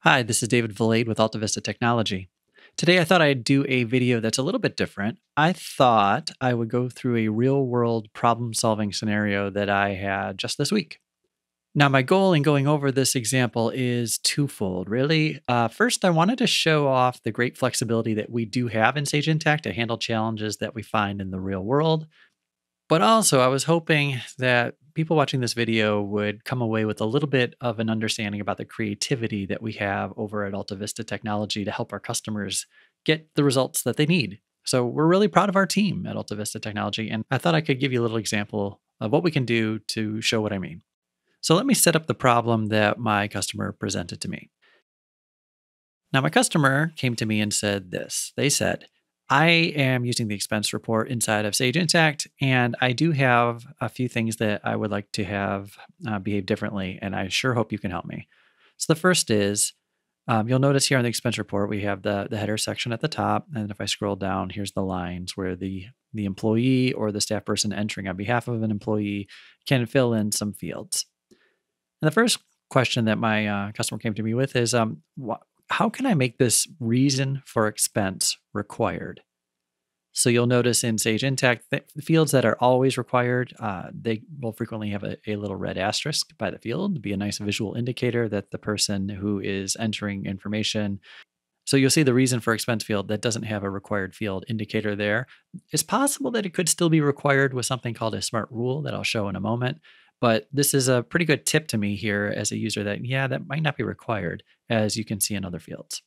Hi, this is David Villade with Alta Vista Technology. Today I thought I'd do a video that's a little bit different. I thought I would go through a real world problem solving scenario that I had just this week. Now, my goal in going over this example is twofold, really. First, I wanted to show off the great flexibility that we do have in Sage Intacct to handle challenges that we find in the real world. But also, I was hoping that people watching this video would come away with a little bit of an understanding about the creativity that we have over at Alta Vista Technology to help our customers get the results that they need. So, we're really proud of our team at Alta Vista Technology, and I thought I could give you a little example of what we can do to show what I mean. So, let me set up the problem that my customer presented to me. Now, my customer came to me and said this. They said, I am using the expense report inside of Sage Intacct, and I do have a few things that I would like to have behave differently, and I sure hope you can help me. So the first is, you'll notice here on the expense report, we have the header section at the top, and if I scroll down, here's the lines where the employee or the staff person entering on behalf of an employee can fill in some fields. And the first question that my customer came to me with is, how can I make this reason for expense required? So you'll notice in Sage Intacct, the fields that are always required, they will frequently have a little red asterisk by the field to be a nice visual indicator that the person who is entering information. So you'll see the reason for expense field that doesn't have a required field indicator there. It's possible that it could still be required with something called a smart rule that I'll show in a moment. But this is a pretty good tip to me here as a user that, yeah, that might not be required, as you can see in other fields.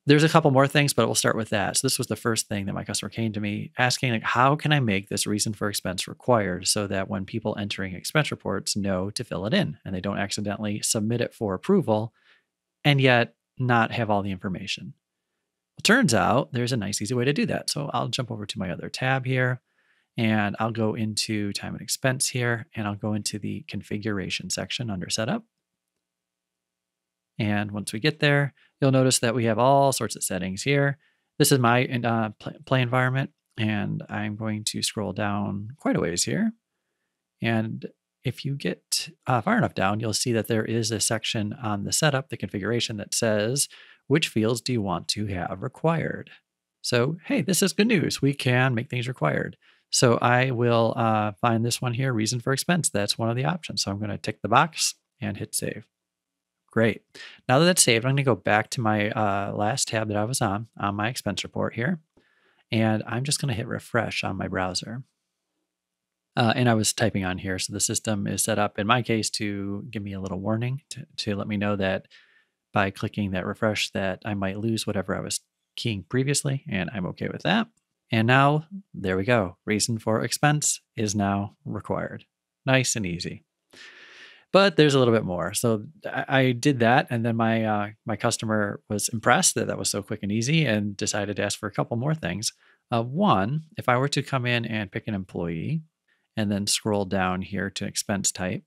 There's a couple more things, but we'll start with that. So this was the first thing that my customer came to me asking, like, how can I make this reason for expense required so that when people entering expense reports know to fill it in and they don't accidentally submit it for approval and yet not have all the information? Well, turns out there's a nice, easy way to do that. So I'll jump over to my other tab here and I'll go into time and expense here and I'll go into the configuration section under setup. And once we get there, you'll notice that we have all sorts of settings here. This is my play environment, and I'm going to scroll down quite a ways here. And if you get far enough down, you'll see that there is a section on the setup, the configuration, that says, which fields do you want to have required? So, hey, this is good news. We can make things required. So I will find this one here, reason for expense. That's one of the options. So I'm going to tick the box and hit save. Great. Now that that's saved, I'm going to go back to my last tab that I was on my expense report here. And I'm just going to hit refresh on my browser. And I was typing on here. So the system is set up, in my case, to give me a little warning to let me know that by clicking that refresh that I might lose whatever I was keying previously. And I'm okay with that. And now, there we go. Reason for expense is now required. Nice and easy. But there's a little bit more. So I did that, and then my customer was impressed that that was so quick and easy, and decided to ask for a couple more things. One, if I were to come in and pick an employee, and then scroll down here to expense type,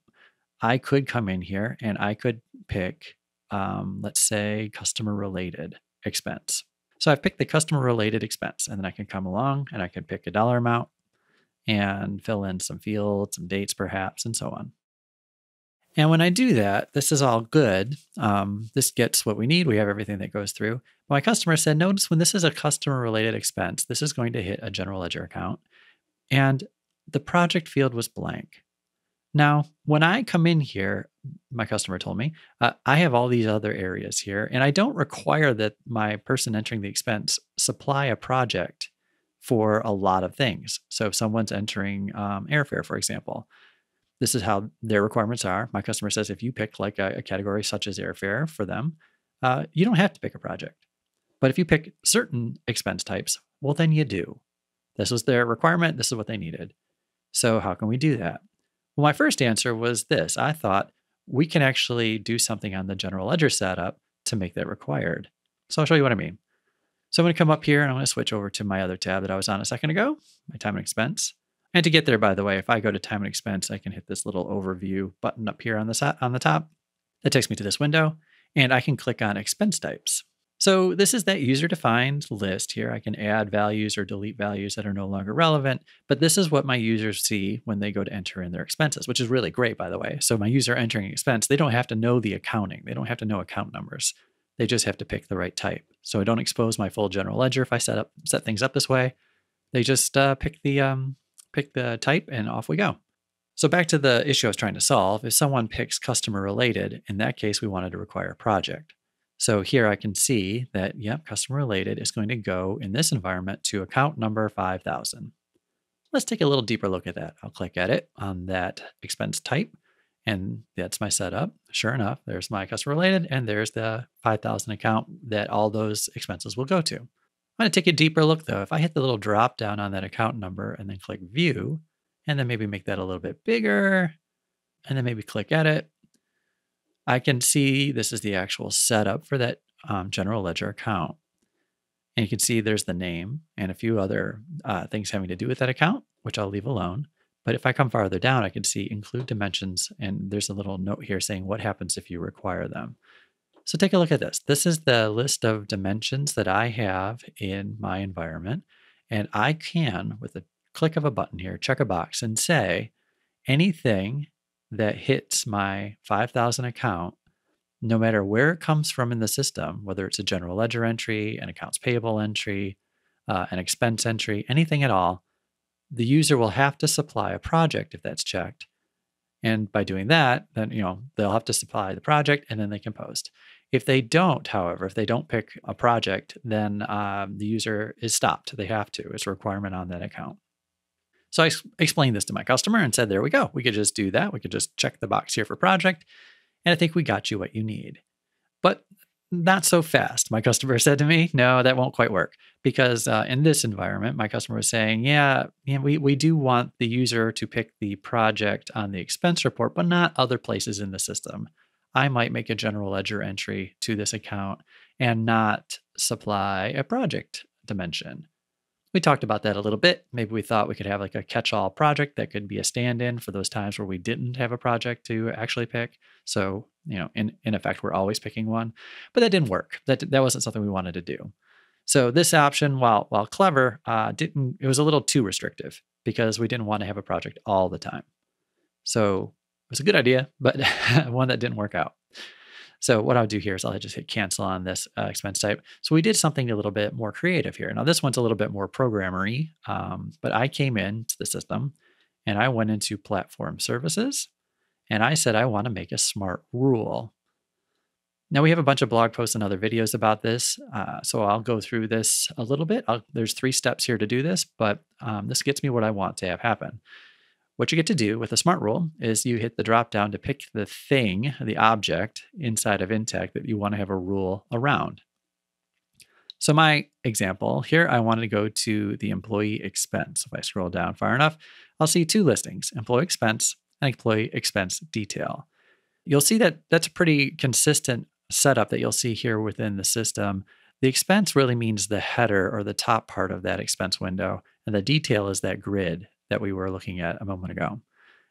I could come in here and I could pick, let's say, customer related expense. So I've picked the customer related expense, and then I can come along and I can pick a dollar amount and fill in some fields, some dates perhaps, and so on. And when I do that, this is all good. This gets what we need. We have everything that goes through. My customer said, notice when this is a customer related expense, this is going to hit a general ledger account. And the project field was blank. Now, when I come in here, my customer told me, I have all these other areas here, and I don't require that my person entering the expense supply a project for a lot of things. So if someone's entering airfare, for example, this is how their requirements are. My customer says if you pick like a category such as airfare for them, you don't have to pick a project. But if you pick certain expense types, well, then you do. This was their requirement. This is what they needed. So how can we do that? Well, my first answer was this. I thought we can actually do something on the general ledger setup to make that required. So I'll show you what I mean. So I'm going to come up here and I'm going to switch over to my other tab that I was on a second ago, my time and expense. And to get there, by the way, if I go to time and expense, I can hit this little overview button up here on the top. That takes me to this window, and I can click on expense types. So this is that user-defined list here. I can add values or delete values that are no longer relevant, but this is what my users see when they go to enter in their expenses, which is really great, by the way. So my user entering expense, they don't have to know the accounting. They don't have to know account numbers. They just have to pick the right type. So I don't expose my full general ledger if I set things up this way. They just pick the type and off we go. So back to the issue I was trying to solve. If someone picks customer related, in that case, we wanted to require a project. So here I can see that, yep, customer related is going to go in this environment to account number 5,000. Let's take a little deeper look at that. I'll click edit on that expense type, and that's my setup. Sure enough, there's my customer related, and there's the 5,000 account that all those expenses will go to. I'm going to take a deeper look though. If I hit the little drop down on that account number and then click view, and then maybe make that a little bit bigger, and then maybe click edit, I can see this is the actual setup for that general ledger account. And you can see there's the name and a few other things having to do with that account, which I'll leave alone. But if I come farther down, I can see include dimensions, and there's a little note here saying what happens if you require them. So take a look at this. This is the list of dimensions that I have in my environment. And I can, with a click of a button here, check a box and say anything that hits my 5,000 account, no matter where it comes from in the system, whether it's a general ledger entry, an accounts payable entry, an expense entry, anything at all, the user will have to supply a project if that's checked. And by doing that, then they'll have to supply the project and then they can post. If they don't, however, if they don't pick a project, then the user is stopped. They have to. It's a requirement on that account. So I explained this to my customer and said, there we go. We could just do that. We could just check the box here for project. And I think we got you what you need. But not so fast. My customer said to me, no, that won't quite work. Because in this environment, my customer was saying, we do want the user to pick the project on the expense report, but not other places in the system. I might make a general ledger entry to this account and not supply a project dimension. We talked about that a little bit. Maybe we thought we could have like a catch-all project that could be a stand-in for those times where we didn't have a project to actually pick. So, in effect, we're always picking one. But that didn't work. That wasn't something we wanted to do. So this option, while clever, it was a little too restrictive because we didn't want to have a project all the time. So it was a good idea, but one that didn't work out. So what I'll do here is I'll just hit cancel on this expense type. So we did something a little bit more creative here. Now this one's a little bit more programmery, but I came into the system and I went into platform services and I said, I want to make a smart rule. Now we have a bunch of blog posts and other videos about this. So I'll go through this a little bit. There's 3 steps here to do this, but this gets me what I want to have happen. What you get to do with a smart rule is you hit the drop down to pick the thing, the object inside of Intacct that you want to have a rule around. So my example here, I want to go to the employee expense. If I scroll down far enough, I'll see 2 listings, employee expense and employee expense detail. You'll see that that's a pretty consistent setup that you'll see here within the system. The expense really means the header or the top part of that expense window, and the detail is that grid that we were looking at a moment ago.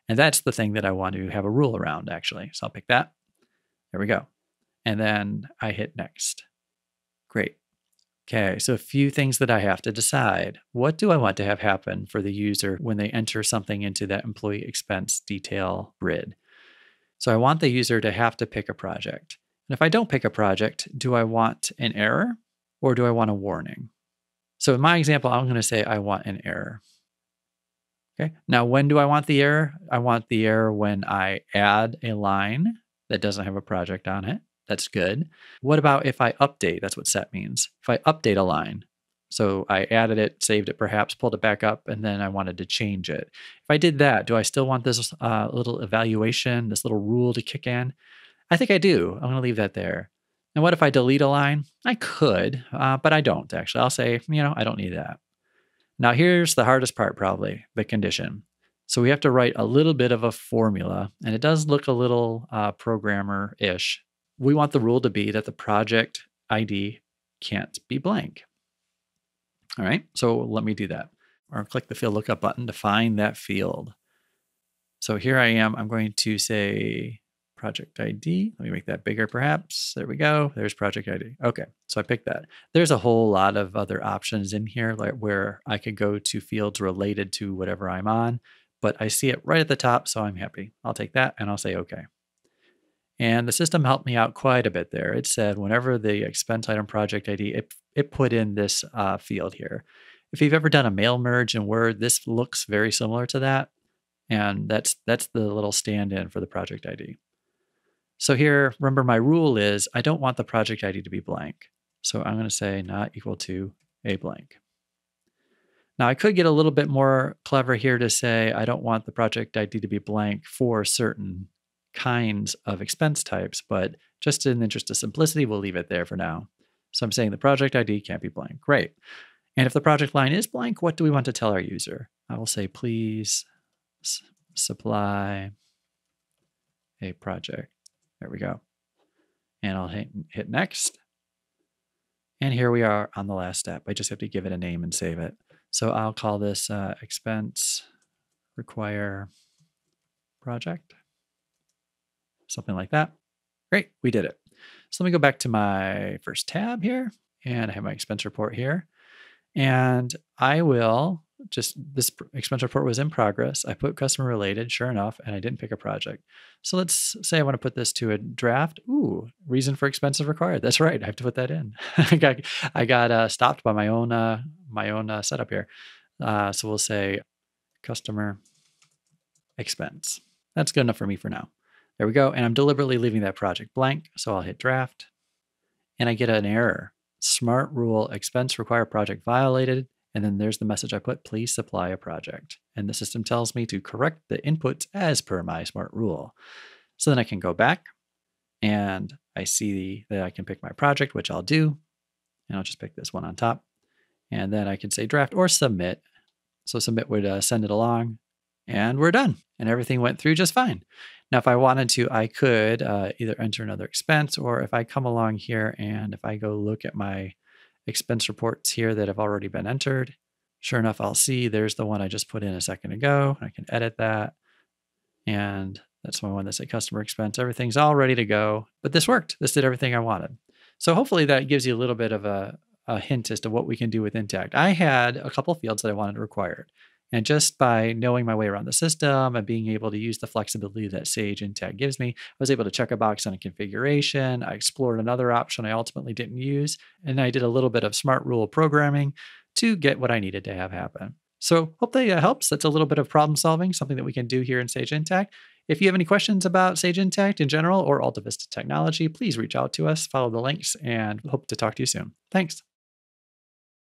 And that's the thing that I want to have a rule around, actually. So I'll pick that. There we go. And then I hit next. Great. Okay, so a few things that I have to decide. What do I want to have happen for the user when they enter something into that employee expense detail grid? So I want the user to have to pick a project. And if I don't pick a project, do I want an error or do I want a warning? So in my example, I'm going to say I want an error. Okay. Now, when do I want the error? I want the error when I add a line that doesn't have a project on it. That's good. What about if I update? That's what set means. If I update a line, so I added it, saved it perhaps, pulled it back up, and then I wanted to change it. If I did that, do I still want this little evaluation, this little rule to kick in? I think I do. I'm going to leave that there. And what if I delete a line? I could, but I don't actually. I'll say, I don't need that. Now here's the hardest part probably, the condition. So we have to write a little bit of a formula, and it does look a little programmer-ish. We want the rule to be that the project ID can't be blank. All right, so let me do that. Or click the field lookup button to find that field. So here I am, I'm going to say project ID. Let me make that bigger perhaps. There we go. There's project ID. Okay, so I picked that. There's a whole lot of other options in here like where I could go to fields related to whatever I'm on, but I see it right at the top, so I'm happy. I'll take that and I'll say okay. And the system helped me out quite a bit there. It said whenever the expense item project ID, it put in this field here. If you've ever done a mail merge in Word, this looks very similar to that. And that's the little stand-in for the project ID. So here, remember my rule is I don't want the project ID to be blank. So I'm going to say not equal to a blank. Now I could get a little bit more clever here to say I don't want the project ID to be blank for certain kinds of expense types, but just in the interest of simplicity, we'll leave it there for now. So I'm saying the project ID can't be blank. Great. And if the project line is blank, what do we want to tell our user? I will say, please supply a project. There we go. And I'll hit next. And here we are on the last step. I just have to give it a name and save it. So I'll call this expense require project. Something like that. Great, we did it. So let me go back to my first tab here, and I have my expense report here. And I will this expense report was in progress. I put customer related, sure enough, and I didn't pick a project. So let's say I want to put this to a draft. Ooh, reason for expenses required. That's right, I have to put that in. I got stopped by my own setup here. So we'll say customer expense. That's good enough for me for now. There we go. And I'm deliberately leaving that project blank. So I'll hit draft and I get an error. Smart rule expense require project violated. And then there's the message I put, please supply a project. And the system tells me to correct the inputs as per my smart rule. So then I can go back and I see that I can pick my project, which I'll do. And I'll just pick this one on top. And then I can say draft or submit. So submit would send it along and we're done. And everything went through just fine. Now, if I wanted to, I could either enter another expense, or if I come along here and if I go look at my expense reports here that have already been entered, sure enough, I'll see there's the one I just put in a second ago. I can edit that. And that's my one that said customer expense. Everything's all ready to go. But this worked. This did everything I wanted. So hopefully that gives you a little bit of a hint as to what we can do with Intacct. I had a couple fields that I wanted required. And just by knowing my way around the system and being able to use the flexibility that Sage Intacct gives me, I was able to check a box on a configuration. I explored another option I ultimately didn't use, and I did a little bit of smart rule programming to get what I needed to have happen. So hopefully that helps. That's a little bit of problem solving, something that we can do here in Sage Intacct. If you have any questions about Sage Intacct in general or Alta Vista technology, please reach out to us, follow the links, and hope to talk to you soon. Thanks.